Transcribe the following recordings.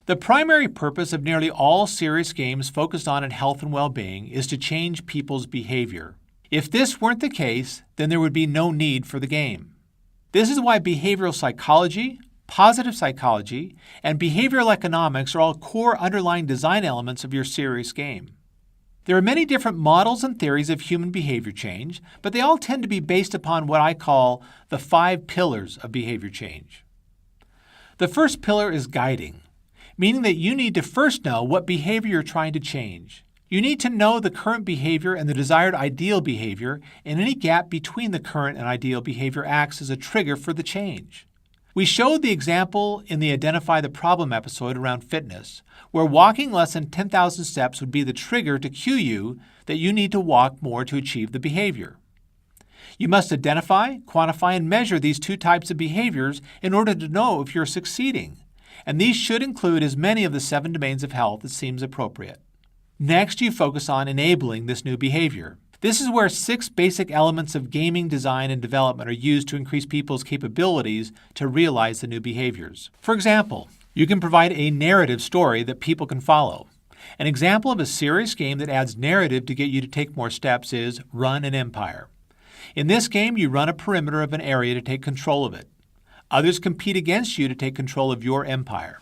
The primary purpose of nearly all serious games focused on health and well-being is to change people's behavior. If this weren't the case, then there would be no need for the game. This is why behavioral psychology, positive psychology, and behavioral economics are all core underlying design elements of your serious game. There are many different models and theories of human behavior change, but they all tend to be based upon what I call the 5 pillars of behavior change. The first pillar is guiding, meaning that you need to first know what behavior you're trying to change. You need to know the current behavior and the desired ideal behavior, and any gap between the current and ideal behavior acts as a trigger for the change. We showed the example in the Identify the Problem episode around fitness, where walking less than 10,000 steps would be the trigger to cue you that you need to walk more to achieve the behavior. You must identify, quantify, and measure these 2 types of behaviors in order to know if you're succeeding, and these should include as many of the 7 domains of health as seems appropriate. Next, you focus on enabling this new behavior. This is where 6 basic elements of gaming design and development are used to increase people's capabilities to realize the new behaviors. For example, you can provide a narrative story that people can follow. An example of a serious game that adds narrative to get you to take more steps is Run an Empire. In this game, you run a perimeter of an area to take control of it. Others compete against you to take control of your empire.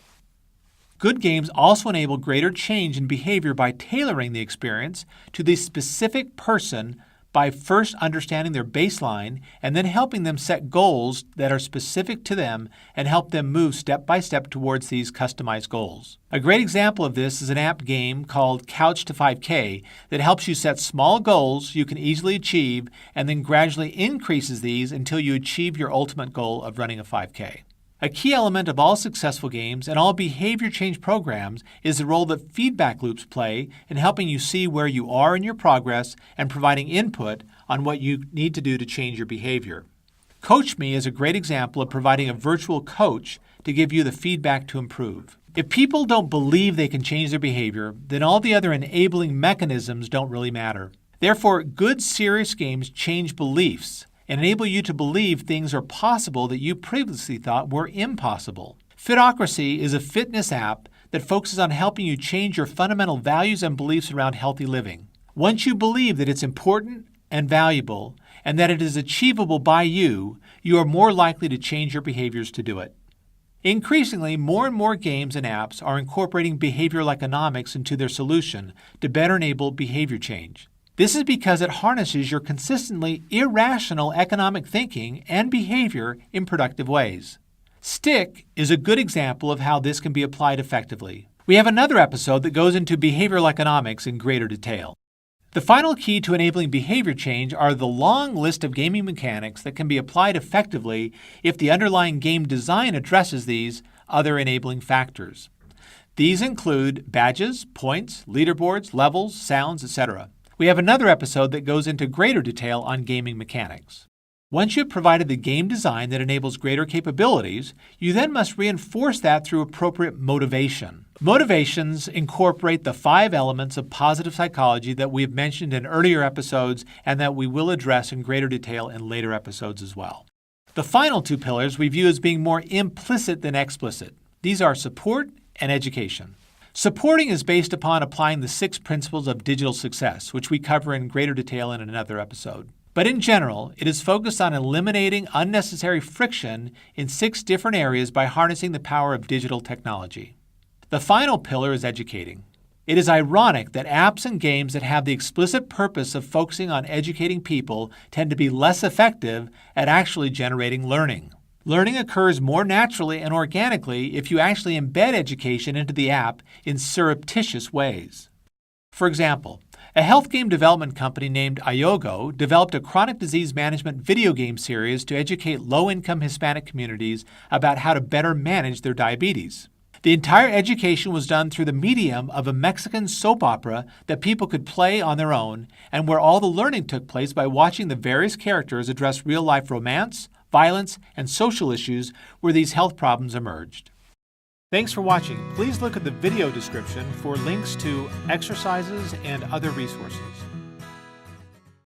Good games also enable greater change in behavior by tailoring the experience to the specific person by first understanding their baseline and then helping them set goals that are specific to them and help them move step by step towards these customized goals. A great example of this is an app game called Couch to 5K that helps you set small goals you can easily achieve and then gradually increases these until you achieve your ultimate goal of running a 5K. A key element of all successful games and all behavior change programs is the role that feedback loops play in helping you see where you are in your progress and providing input on what you need to do to change your behavior. CoachMe is a great example of providing a virtual coach to give you the feedback to improve. If people don't believe they can change their behavior, then all the other enabling mechanisms don't really matter. Therefore, good serious games change beliefs and enable you to believe things are possible that you previously thought were impossible. Fitocracy is a fitness app that focuses on helping you change your fundamental values and beliefs around healthy living. Once you believe that it's important and valuable and that it is achievable by you, you are more likely to change your behaviors to do it. Increasingly, more and more games and apps are incorporating behavioral economics into their solution to better enable behavior change. This is because it harnesses your consistently irrational economic thinking and behavior in productive ways. Stick is a good example of how this can be applied effectively. We have another episode that goes into behavioral economics in greater detail. The final key to enabling behavior change are the long list of gaming mechanics that can be applied effectively if the underlying game design addresses these other enabling factors. These include badges, points, leaderboards, levels, sounds, etc. We have another episode that goes into greater detail on gaming mechanics. Once you have provided the game design that enables greater capabilities, you then must reinforce that through appropriate motivation. Motivations incorporate the 5 elements of positive psychology that we have mentioned in earlier episodes and that we will address in greater detail in later episodes as well. The final 2 pillars we view as being more implicit than explicit. These are support and education. Supporting is based upon applying the 6 principles of digital success, which we cover in greater detail in another episode. But in general, it is focused on eliminating unnecessary friction in 6 different areas by harnessing the power of digital technology. The final pillar is educating. It is ironic that apps and games that have the explicit purpose of focusing on educating people tend to be less effective at actually generating learning. Learning occurs more naturally and organically if you actually embed education into the app in surreptitious ways. For example, a health game development company named Iogo developed a chronic disease management video game series to educate low-income Hispanic communities about how to better manage their diabetes. The entire education was done through the medium of a Mexican soap opera that people could play on their own and where all the learning took place by watching the various characters address real-life romance, violence, and social issues where these health problems emerged. Thanks for watching. Please look at the video description for links to exercises and other resources.